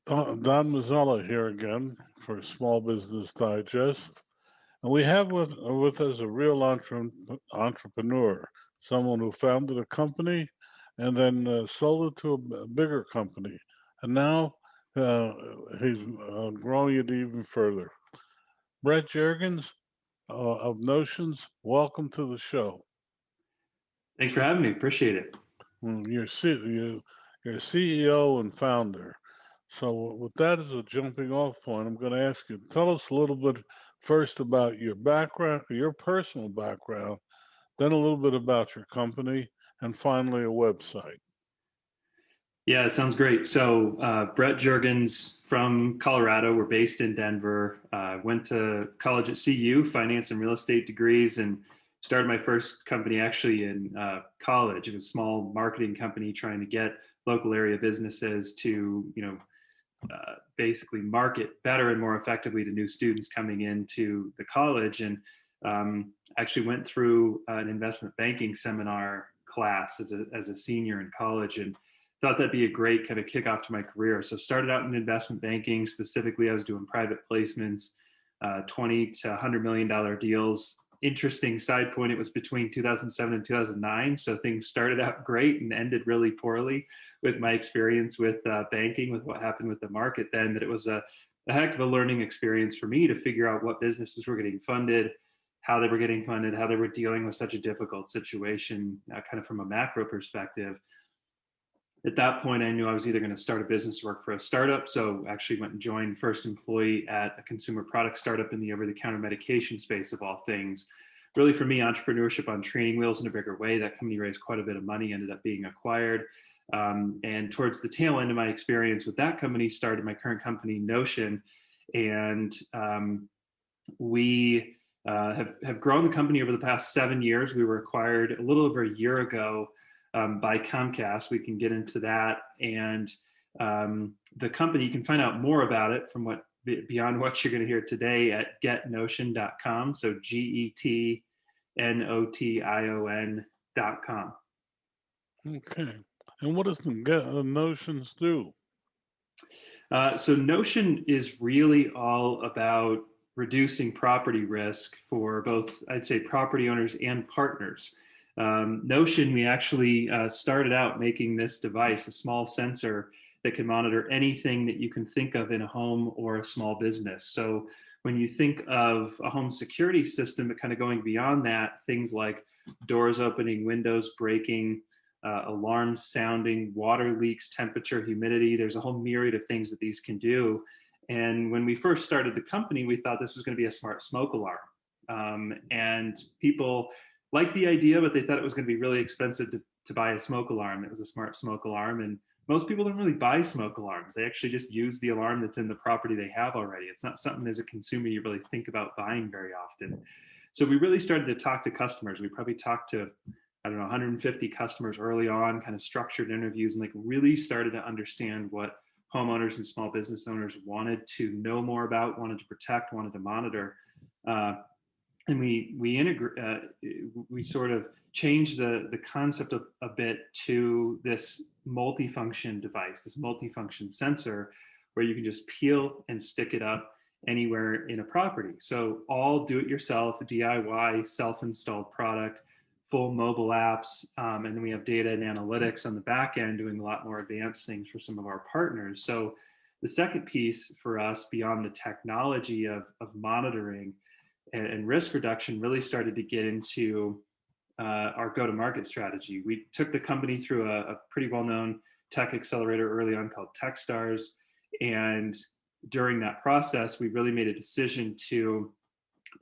Don Mazzella here again for Small Business Digest. And we have with us a real entrepreneur, someone who founded a company and then sold it to a bigger company. And now uh, he's growing it even further. Brett Jurgens of Notions, welcome to the show. Thanks for having me. Appreciate it. You're CEO and founder. So, with that as a jumping off point, I'm going to ask you tell us a little bit first about your background, your personal background, then a little bit about your company, and finally a website. Yeah, it sounds great. So, Brett Jurgens from Colorado. We're based in Denver. Went to college at CU, finance and real estate degrees, and started my first company actually in college. It was a small marketing company trying to get local area businesses to, basically market better and more effectively to new students coming into the college. And actually went through an investment banking seminar class as a senior in college, and thought that'd be a great kind of kickoff to my career. So started out in investment banking. Specifically, I was doing private placements, 20 to $100 million deals. Interesting side point, it was between 2007 and 2009. So things started out great and ended really poorly with my experience with banking, with what happened with the market then, that it was a heck of a learning experience for me to figure out what businesses were getting funded, how they were getting funded, how they were dealing with such a difficult situation, kind of from a macro perspective. At that point, I knew I was either going to start a business or work for a startup. So actually went and joined first employee at a consumer product startup in the over-the-counter medication space of all things. Really, for me, entrepreneurship on training wheels in a bigger way. That company raised quite a bit of money, ended up being acquired. And towards the tail end of my experience with that company, started my current company, Notion. And we have grown the company over the past 7 years. We were acquired a little over a year ago by Comcast. We can get into that. And the company, you can find out more about it from beyond what you're going to hear today at getnotion.com. So GETNOTION.com. Okay. And what does the Notions do? So Notion is really all about reducing property risk for both, I'd say, property owners and partners. Notion, we actually started out making this device, a small sensor that can monitor anything that you can think of in a home or a small business. So when you think of a home security system, but kind of going beyond that, things like doors opening, windows breaking, alarms sounding, water leaks, temperature, humidity, there's a whole myriad of things that these can do. And when we first started the company, we thought this was going to be a smart smoke alarm. And people liked the idea, but they thought it was going to be really expensive to buy a smoke alarm. It was a smart smoke alarm. And most people don't really buy smoke alarms. They actually just use the alarm that's in the property they have already. It's not something as a consumer you really think about buying very often. So we really started to talk to customers. We probably talked to, I don't know, 150 customers early on, kind of structured interviews, and like really started to understand what homeowners and small business owners wanted to know more about, wanted to protect, wanted to monitor. And we sort of changed the concept a bit to this multifunction device, this multifunction sensor, where you can just peel and stick it up anywhere in a property. So all do-it-yourself, DIY, self-installed product, full mobile apps, and then we have data and analytics on the back end doing a lot more advanced things for some of our partners. So the second piece for us, beyond the technology of monitoring and risk reduction, really started to get into our go-to-market strategy. We took the company through a pretty well-known tech accelerator early on called Techstars, and during that process, we really made a decision to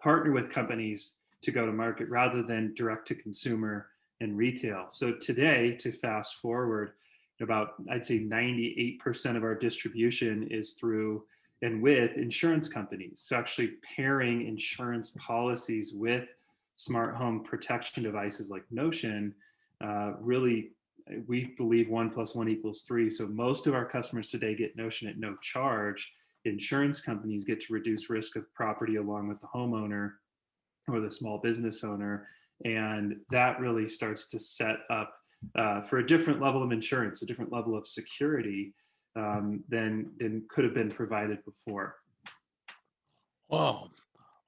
partner with companies to go to market rather than direct to consumer and retail. So today, to fast forward, about, I'd say 98% of our distribution is through and with insurance companies. So actually pairing insurance policies with smart home protection devices like Notion, really, we believe 1 + 1 = 3. So most of our customers today get Notion at no charge. Insurance companies get to reduce risk of property along with the homeowner or the small business owner. And that really starts to set up for a different level of insurance, a different level of security than could have been provided before. Wow.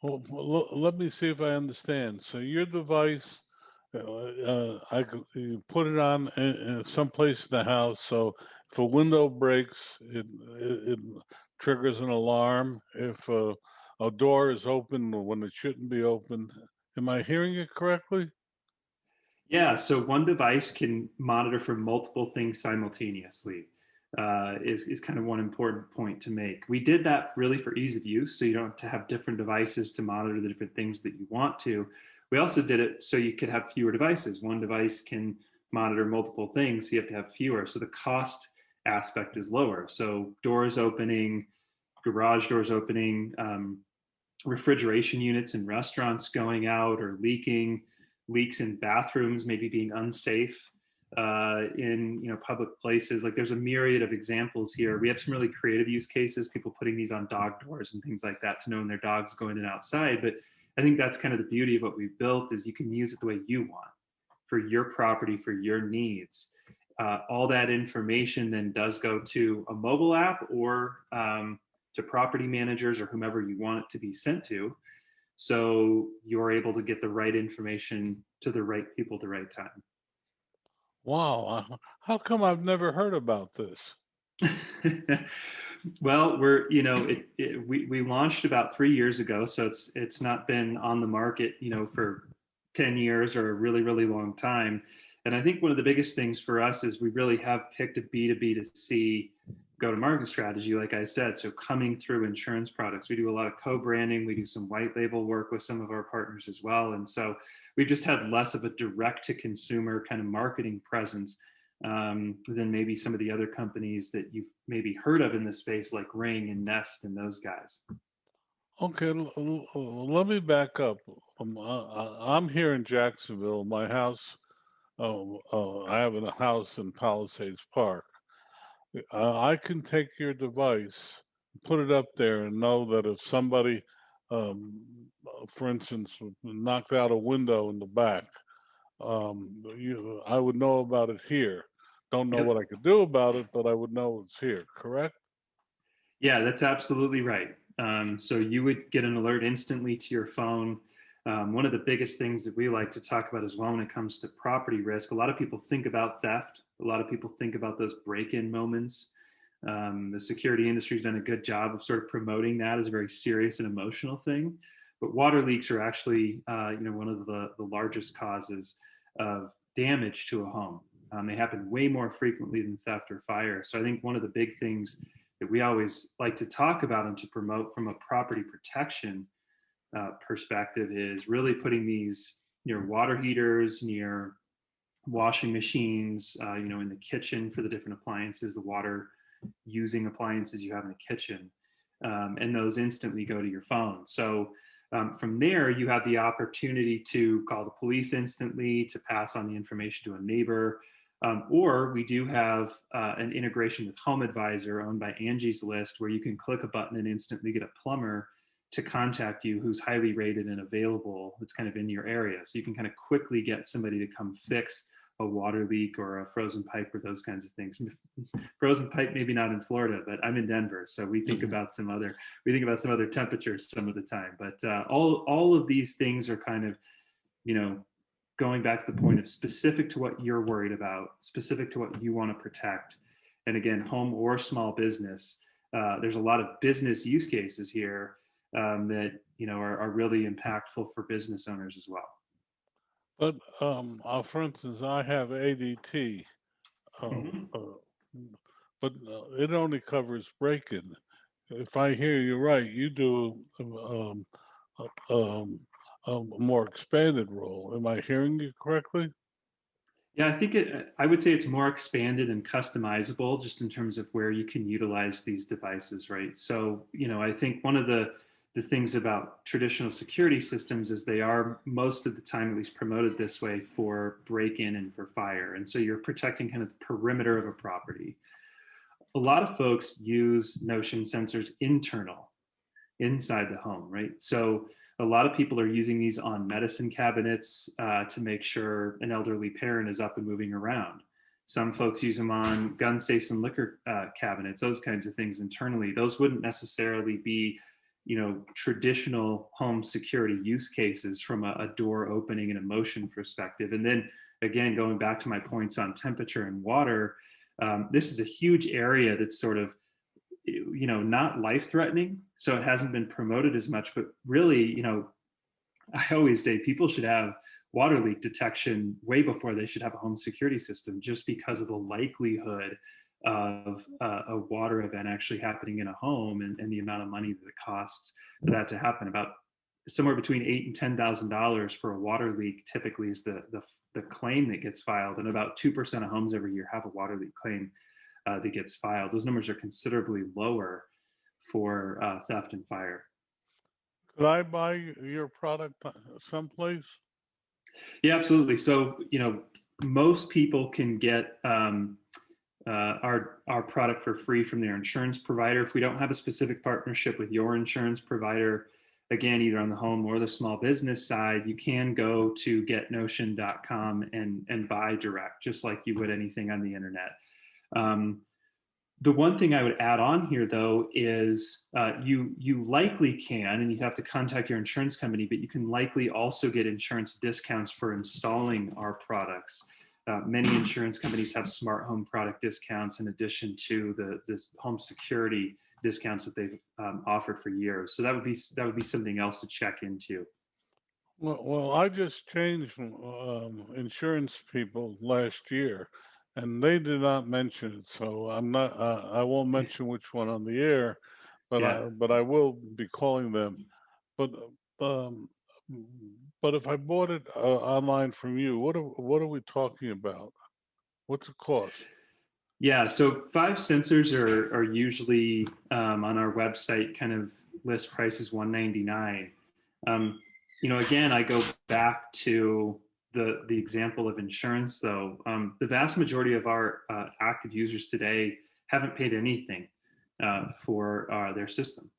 Well, let me see if I understand. So your device, you put it on in someplace in the house. So if a window breaks, it triggers an alarm. If a door is open when it shouldn't be open, am I hearing it correctly? Yeah, so one device can monitor for multiple things simultaneously. Is kind of one important point to make. We did that really for ease of use, so you don't have to have different devices to monitor the different things that you want to. We also did it so you could have fewer devices. One device can monitor multiple things, so you have to have fewer. So the cost aspect is lower. So doors opening, garage doors opening, refrigeration units in restaurants going out or leaking, leaks in bathrooms, maybe being unsafe in public places. Like there's a myriad of examples here. We have some really creative use cases, people putting these on dog doors and things like that to know when their dog's going in and outside. But I think that's kind of the beauty of what we've built is you can use it the way you want for your property, for your needs. All that information then does go to a mobile app or to property managers or whomever you want it to be sent to. So you're able to get the right information to the right people at the right time. Wow. How come I've never heard about this? Well, we launched about 3 years ago, so it's not been on the market, for 10 years or a really, really long time. And I think one of the biggest things for us is we really have picked a B2B to C go-to-market strategy, like I said. So coming through insurance products, we do a lot of co-branding, we do some white label work with some of our partners as well. And so we've just had less of a direct-to-consumer kind of marketing presence than maybe some of the other companies that you've maybe heard of in this space, like Ring and Nest and those guys. Okay, let me back up. I'm here in Jacksonville. My house, I have a house in Palisades Park. I can take your device, put it up there, and know that if somebody, for instance, knocked out a window in the back, I would know about it here. Don't know Yep. what I could do about it, but I would know it's here, correct? Yeah, that's absolutely right. So you would get an alert instantly to your phone. One of the biggest things that we like to talk about as well when it comes to property risk, a lot of people think about theft. A lot of people think about those break-in moments. The security industry's done a good job of sort of promoting that as a very serious and emotional thing. But water leaks are actually, one of the largest causes of damage to a home. They happen way more frequently than theft or fire. So I think one of the big things that we always like to talk about and to promote from a property protection perspective is really putting these near water heaters, near washing machines, in the kitchen for the different appliances, the water using appliances you have in the kitchen. And those instantly go to your phone. So from there, you have the opportunity to call the police instantly, to pass on the information to a neighbor. Or we do have an integration with Home Advisor owned by Angie's List, where you can click a button and instantly get a plumber to contact you who's highly rated and available, that's kind of in your area. So you can kind of quickly get somebody to come fix a water leak or a frozen pipe or those kinds of things. Frozen pipe, maybe not in Florida, but I'm in Denver, so we think about some other temperatures some of the time. But all of these things are kind of, going back to the point of specific to what you're worried about, specific to what you want to protect. And again, home or small business, there's a lot of business use cases here that are really impactful for business owners as well. But for instance, I have ADT, Mm-hmm. but it only covers break-in. If I hear you right, you do a more expanded role. Am I hearing you correctly? Yeah, I think I would say it's more expanded and customizable just in terms of where you can utilize these devices, right? So, I think one of the things about traditional security systems is they are most of the time at least promoted this way for break-in and for fire. And so you're protecting kind of the perimeter of a property. A lot of folks use Notion sensors inside the home, right? So a lot of people are using these on medicine cabinets to make sure an elderly parent is up and moving around. Some folks use them on gun safes and liquor cabinets, those kinds of things internally. Those wouldn't necessarily be, traditional home security use cases from a door opening and a motion perspective. And then again, going back to my points on temperature and water, this is a huge area that's sort of, not life threatening. So it hasn't been promoted as much, but really, I always say people should have water leak detection way before they should have a home security system, just because of the likelihood of a water event actually happening in a home, and the amount of money that it costs for that to happen. About somewhere between $8,000 and $10,000 for a water leak typically is the claim that gets filed, and about 2% of homes every year have a water leak claim that gets filed. Those numbers are considerably lower for theft and fire. Could I buy your product someplace? Yeah, absolutely. So, most people can get our product for free from their insurance provider. If we don't have a specific partnership with your insurance provider, again, either on the home or the small business side, you can go to getnotion.com and buy direct, just like you would anything on the internet. The one thing I would add on here, though, is you likely can, and you have to contact your insurance company, but you can likely also get insurance discounts for installing our products. Many insurance companies have smart home product discounts in addition to this home security discounts that they've offered for years. So that would be something else to check into. Well, I just changed insurance people last year, and they did not mention it. So I'm not. I won't mention which one on the air, but Yeah. I will be calling them. But um, but if I bought it online from you, what are we talking about? What's the cost? Yeah, so 5 sensors are usually on our website, kind of list prices $199. Again, I go back to the example of insurance, though. The vast majority of our active users today haven't paid anything for their system,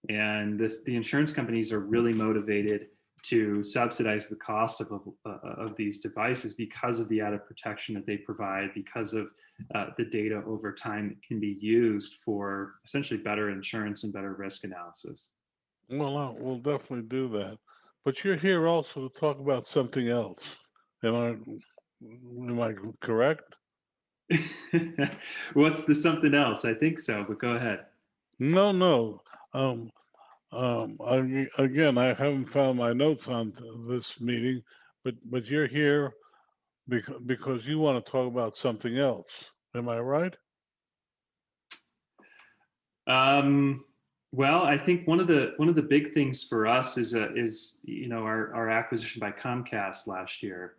and the insurance companies are really motivated to subsidize the cost of these devices because of the added protection that they provide, because of the data over time that can be used for essentially better insurance and better risk analysis. Well, we'll definitely do that. But you're here also to talk about something else. Am I correct? What's the something else? I think so, but go ahead. No, no. Um, again, I haven't found my notes on this meeting, but you're here because you want to talk about something else. Am I right? Um, well, I think one of the big things for us is our acquisition by Comcast last year.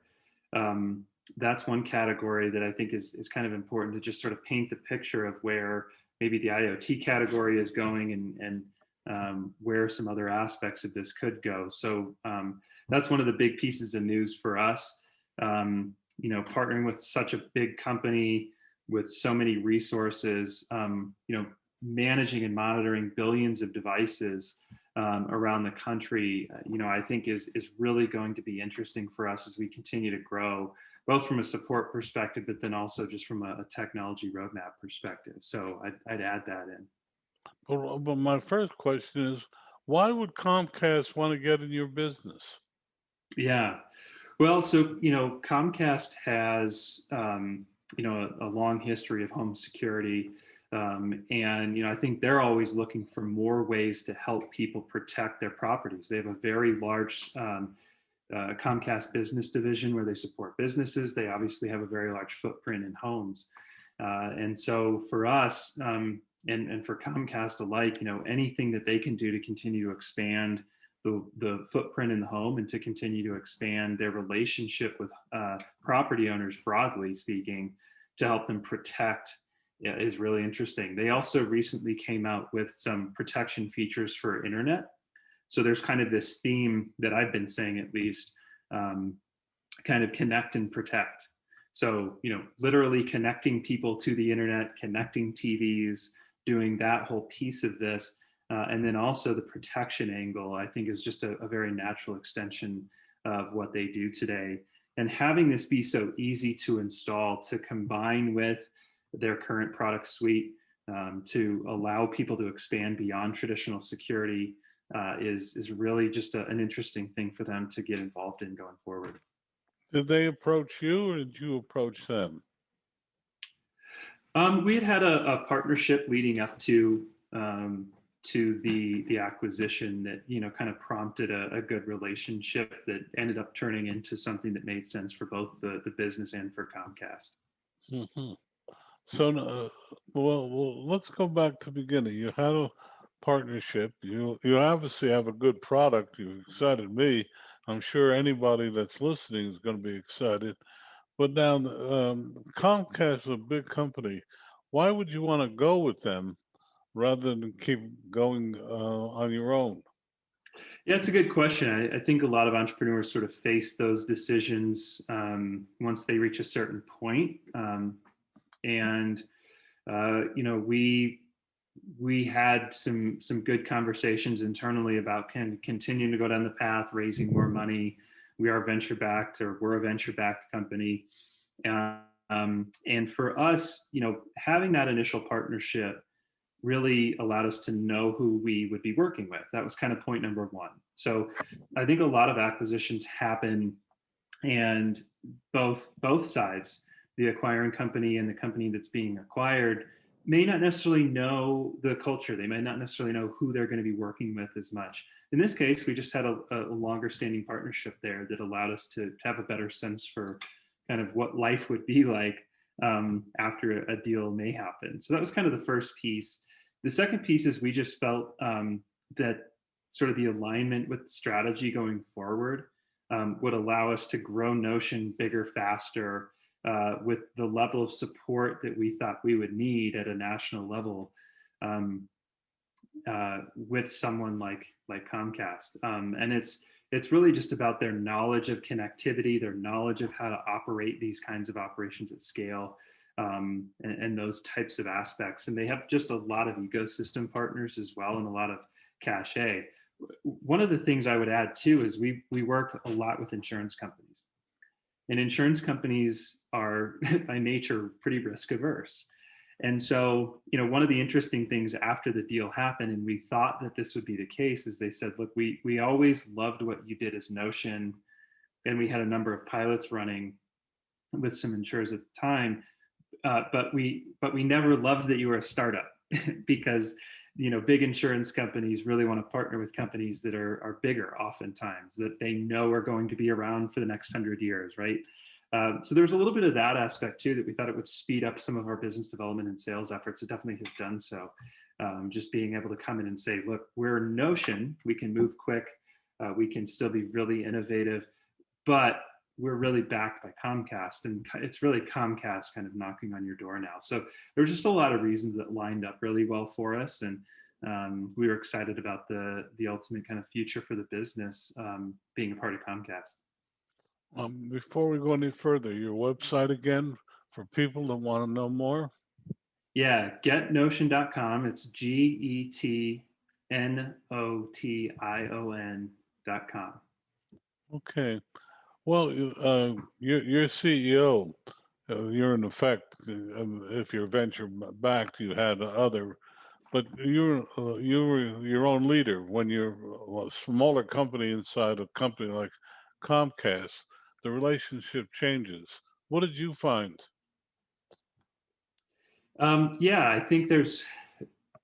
Um, that's one category that I think is kind of important to just sort of paint the picture of where maybe the IoT category is going, and where some other aspects of this could go. So that's one of the big pieces of news for us. Partnering with such a big company with so many resources, managing and monitoring billions of devices around the country, I think is really going to be interesting for us as we continue to grow, both from a support perspective, but then also just from a technology roadmap perspective. So I'd add that in. But my first question is, why would Comcast want to get in your business? Yeah. Well, so, Comcast has, a long history of home security. And I think they're always looking for more ways to help people protect their properties. They have a very large Comcast business division where they support businesses. They obviously have a very large footprint in homes. And so for us, and for Comcast alike, anything that they can do to continue to expand the footprint in the home and to continue to expand their relationship with property owners, broadly speaking, to help them protect, is really interesting. They also recently came out with some protection features for internet. So there's kind of this theme that I've been saying, at least, kind of connect and protect. So, literally connecting people to the internet, connecting TVs, doing that whole piece of this. And then also the protection angle, I think, is just a very natural extension of what they do today. And having this be so easy to install, to combine with their current product suite, to allow people to expand beyond traditional security, is really just an interesting thing for them to get involved in going forward. Did they approach you or did you approach them? We had had a partnership leading up to the acquisition that kind of prompted a good relationship that ended up turning into something that made sense for both the business and for Comcast. Hmm. So, well, let's go back to the beginning. You had a partnership. You obviously have a good product. You excited me. I'm sure anybody that's listening is going to be excited. But now, Comcast is a big company. Why would you want to go with them rather than keep going on your own? Yeah, it's a good question. I think a lot of entrepreneurs sort of face those decisions once they reach a certain point. And we had some good conversations internally about continuing to go down the path, raising more money. We are venture backed, or we're a venture backed company, and for us, having that initial partnership really allowed us to know who we would be working with. That was kind of point number one. So I think a lot of acquisitions happen, and both sides, the acquiring company and the company that's being acquired, may not necessarily know the culture. They may not necessarily know who they're going to be working with as much. In this case, we just had a longer standing partnership there that allowed us to have a better sense for kind of what life would be like after a deal may happen. So that was kind of the first piece. The second piece is we just felt that sort of the alignment with strategy going forward would allow us to grow Notion bigger, faster, with the level of support that we thought we would need at a national level with someone like Comcast. And it's really just about their knowledge of connectivity, their knowledge of how to operate these kinds of operations at scale, and those types of aspects. And they have just a lot of ecosystem partners as well, and a lot of cachet. One of the things I would add too is we work a lot with insurance companies, and insurance companies are by nature pretty risk averse. And so, one of the interesting things after the deal happened, and we thought that this would be the case, is they said, look, we always loved what you did as Notion, and we had a number of pilots running with some insurers at the time, but we never loved that you were a startup because big insurance companies really want to partner with companies that are bigger, oftentimes, that they know are going to be around for the next 100 years, right? So there's a little bit of that aspect too, that we thought it would speed up some of our business development and sales efforts. It definitely has done so. Just being able to come in and say, look, we're Notion, we can move quick, we can still be really innovative, but we're really backed by Comcast, and it's really Comcast kind of knocking on your door now. So there were just a lot of reasons that lined up really well for us, and we were excited about the ultimate kind of future for the business, being a part of Comcast. Before we go any further, your website again for people that want to know more? Yeah, getnotion.com. It's GETNOTION.com. Okay. Well, you're CEO. You're in effect, if you're venture backed, you had other, but you were your own leader when you're a smaller company inside a company like Comcast. The relationship changes. What did you find? Yeah, I think there's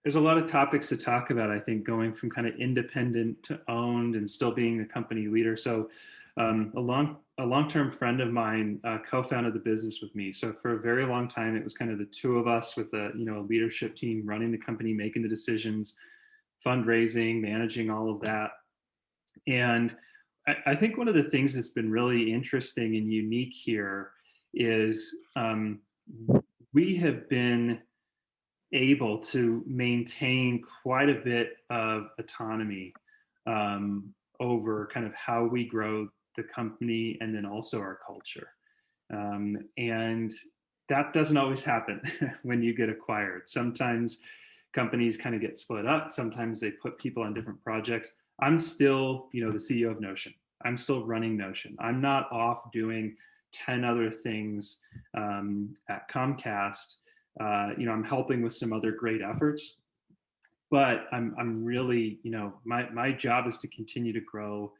a lot of topics to talk about. I think going from kind of independent to owned and still being the company leader. So a long-term friend of mine co-founded the business with me. So for a very long time, it was kind of the two of us with a leadership team running the company, making the decisions, fundraising, managing all of that. And I think one of the things that's been really interesting and unique here is we have been able to maintain quite a bit of autonomy over kind of how we grow the company, and then also our culture. And that doesn't always happen when you get acquired. Sometimes companies kind of get split up. Sometimes they put people on different projects. I'm still, the CEO of Notion. I'm still running Notion. I'm not off doing 10 other things at Comcast. I'm helping with some other great efforts, but I'm really, my job is to continue to grow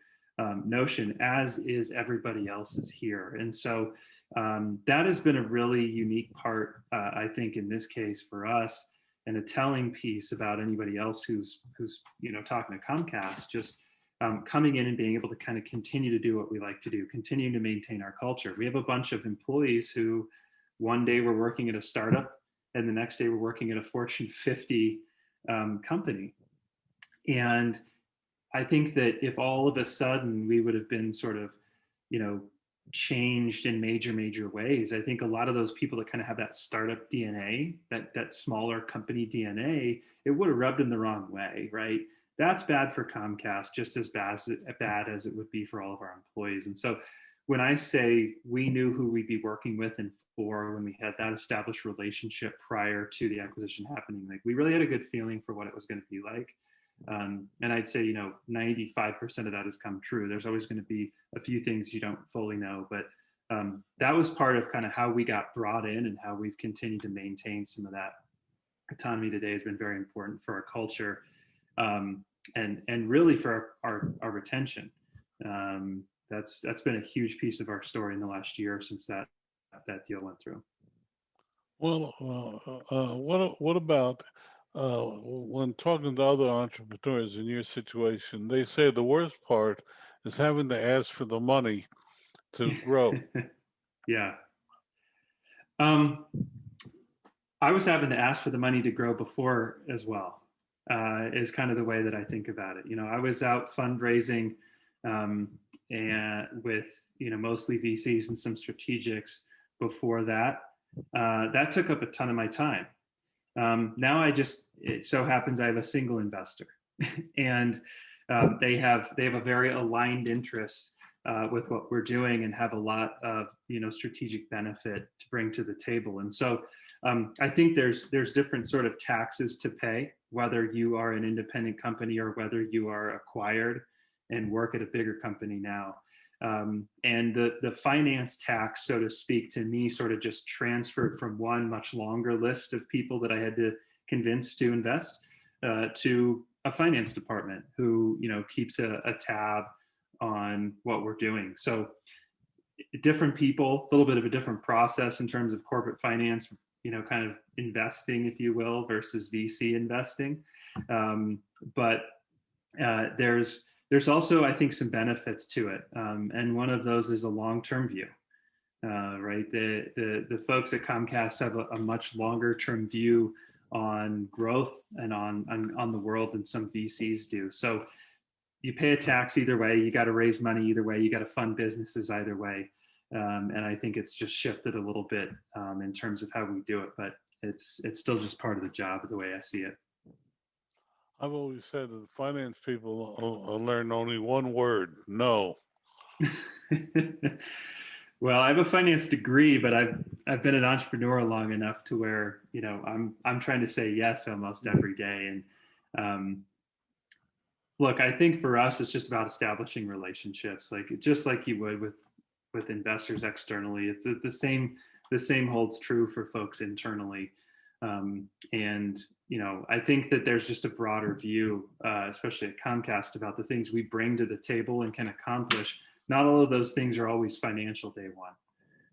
Notion, as is everybody else's here. And so that has been a really unique part, I think, in this case for us, and a telling piece about anybody else who's talking to Comcast, just coming in and being able to kind of continue to do what we like to do, continuing to maintain our culture. We have a bunch of employees who one day were working at a startup and the next day we're working at a Fortune 50 company. And I think that if all of a sudden we would have been sort of, changed in major ways, I think a lot of those people that kind of have that startup DNA, that smaller company DNA, it would have rubbed them the wrong way, right? That's bad for Comcast, just as bad as it would be for all of our employees. And so when I say we knew who we'd be working with and for, when we had that established relationship prior to the acquisition happening, like we really had a good feeling for what it was going to be like. And I'd say, 95% of that has come true. There's always going to be a few things you don't fully know, but that was part of kind of how we got brought in, and how we've continued to maintain some of that autonomy today has been very important for our culture, and really for our retention. That's been a huge piece of our story in the last year since that deal went through. Well, what about when talking to other entrepreneurs in your situation? They say the worst part is having to ask for the money to grow. Yeah. I was having to ask for the money to grow before as well, is kind of the way that I think about it. I was out fundraising and with, mostly VCs and some strategics before that. That took up a ton of my time. Now it so happens I have a single investor and they have a very aligned interest with what we're doing, and have a lot of strategic benefit to bring to the table. And so I think there's different sort of taxes to pay, whether you are an independent company or whether you are acquired and work at a bigger company now. And the finance tax, so to speak, to me sort of just transferred from one much longer list of people that I had to convince to invest to a finance department who keeps a tab on what we're doing. So different people, a little bit of a different process in terms of corporate finance, kind of investing, if you will, versus VC investing. But there's also, I think, some benefits to it. And one of those is a long-term view, right? The folks at Comcast have a much longer term view on growth and on the world than some VCs do. So you pay a tax either way, you got to raise money either way, you got to fund businesses either way. And I think it's just shifted a little bit in terms of how we do it, but it's still just part of the job, the way I see it. I've always said that finance people learn only one word: no. Well, I have a finance degree, but I've been an entrepreneur long enough to where I'm trying to say yes almost every day. And look, I think for us, it's just about establishing relationships, just like you would with investors externally. It's the same holds true for folks internally. And I think that there's just a broader view, especially at Comcast, about the things we bring to the table and can accomplish. Not all of those things are always financial day one.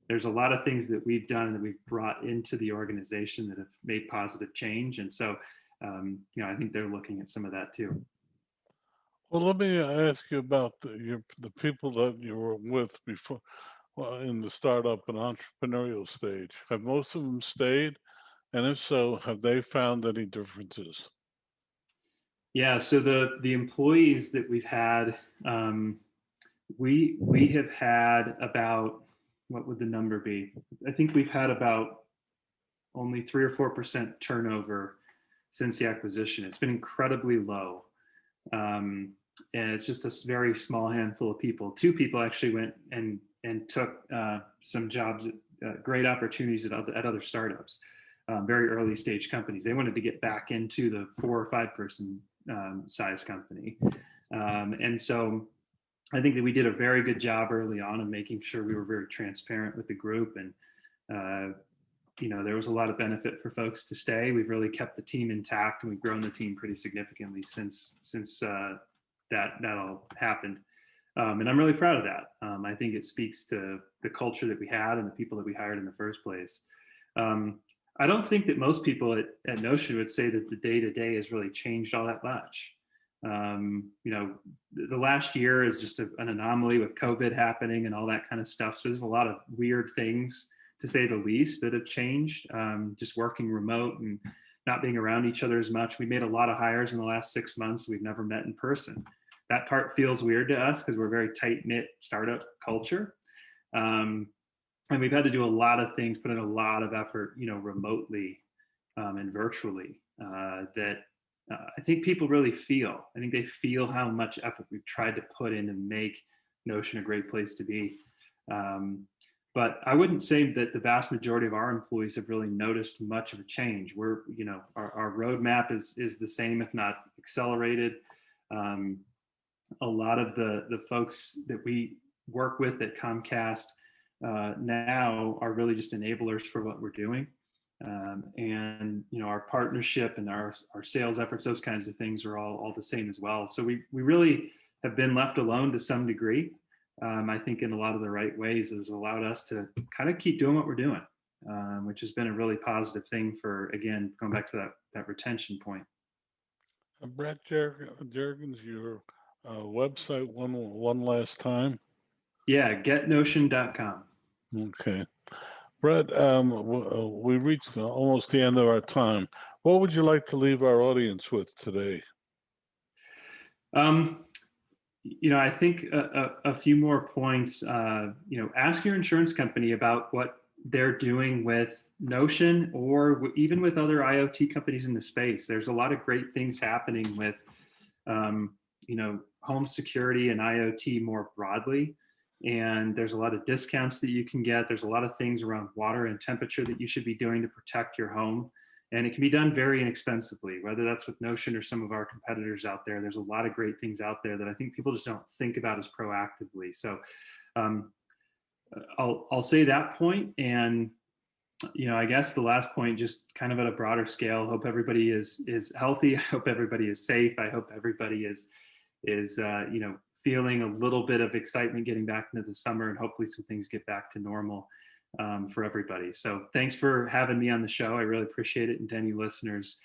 There's a lot of things that we've done that we've brought into the organization that have made positive change. And so, I think they're looking at some of that too. Well, let me ask you about the people that you were with before, in the startup and entrepreneurial stage. Have most of them stayed? And if so, have they found any differences? Yeah, so the employees that we've had, we have had about, what would the number be? I think we've had about only 3 or 4% turnover since the acquisition. It's been incredibly low. And it's just a very small handful of people. 2 people actually went and took some jobs, great opportunities at other startups, very early stage companies. They wanted to get back into the 4 or 5 person size company. And so I think that we did a very good job early on of making sure we were very transparent with the group, and there was a lot of benefit for folks to stay. We've really kept the team intact, and we've grown the team pretty significantly since that all happened. And I'm really proud of that. I think it speaks to the culture that we had and the people that we hired in the first place. I don't think that most people at Notion would say that the day-to-day has really changed all that much. The last year is just an anomaly with COVID happening and all that kind of stuff. So there's a lot of weird things, to say the least, that have changed. Just working remote and not being around each other as much. We made a lot of hires in the last 6 months. We've never met in person. That part feels weird to us because we're a very tight-knit startup culture. And we've had to do a lot of things, put in a lot of effort, remotely and virtually that I think people really feel. I think they feel how much effort we've tried to put in to make Notion a great place to be. But I wouldn't say that the vast majority of our employees have really noticed much of a change. Our roadmap is the same, if not accelerated. A lot of the folks that we work with at Comcast now are really just enablers for what we're doing. And our partnership and our sales efforts, those kinds of things are all the same as well. So we really have been left alone to some degree. I think in a lot of the right ways has allowed us to kind of keep doing what we're doing, which has been a really positive thing for, again, going back to that retention point. Brett Jurgens, your website one last time. Yeah, getnotion.com. Okay. Brett, we reached almost the end of our time. What would you like to leave our audience with today? I think a few more points. Ask your insurance company about what they're doing with Notion or even with other IoT companies in the space. There's a lot of great things happening with, home security and IoT more broadly. And there's a lot of discounts that you can get. There's a lot of things around water and temperature that you should be doing to protect your home. And it can be done very inexpensively, whether that's with Notion or some of our competitors out there. There's a lot of great things out there that I think people just don't think about as proactively. So I'll say that point. And, I guess the last point, just kind of at a broader scale, hope everybody is healthy. I hope everybody is safe. I hope everybody is feeling a little bit of excitement getting back into the summer, and hopefully some things get back to normal for everybody. So thanks for having me on the show. I really appreciate it. And to any listeners,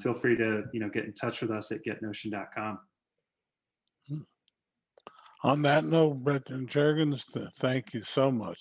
feel free to get in touch with us at getnotion.com. On that note, Brett Jurgens, thank you so much.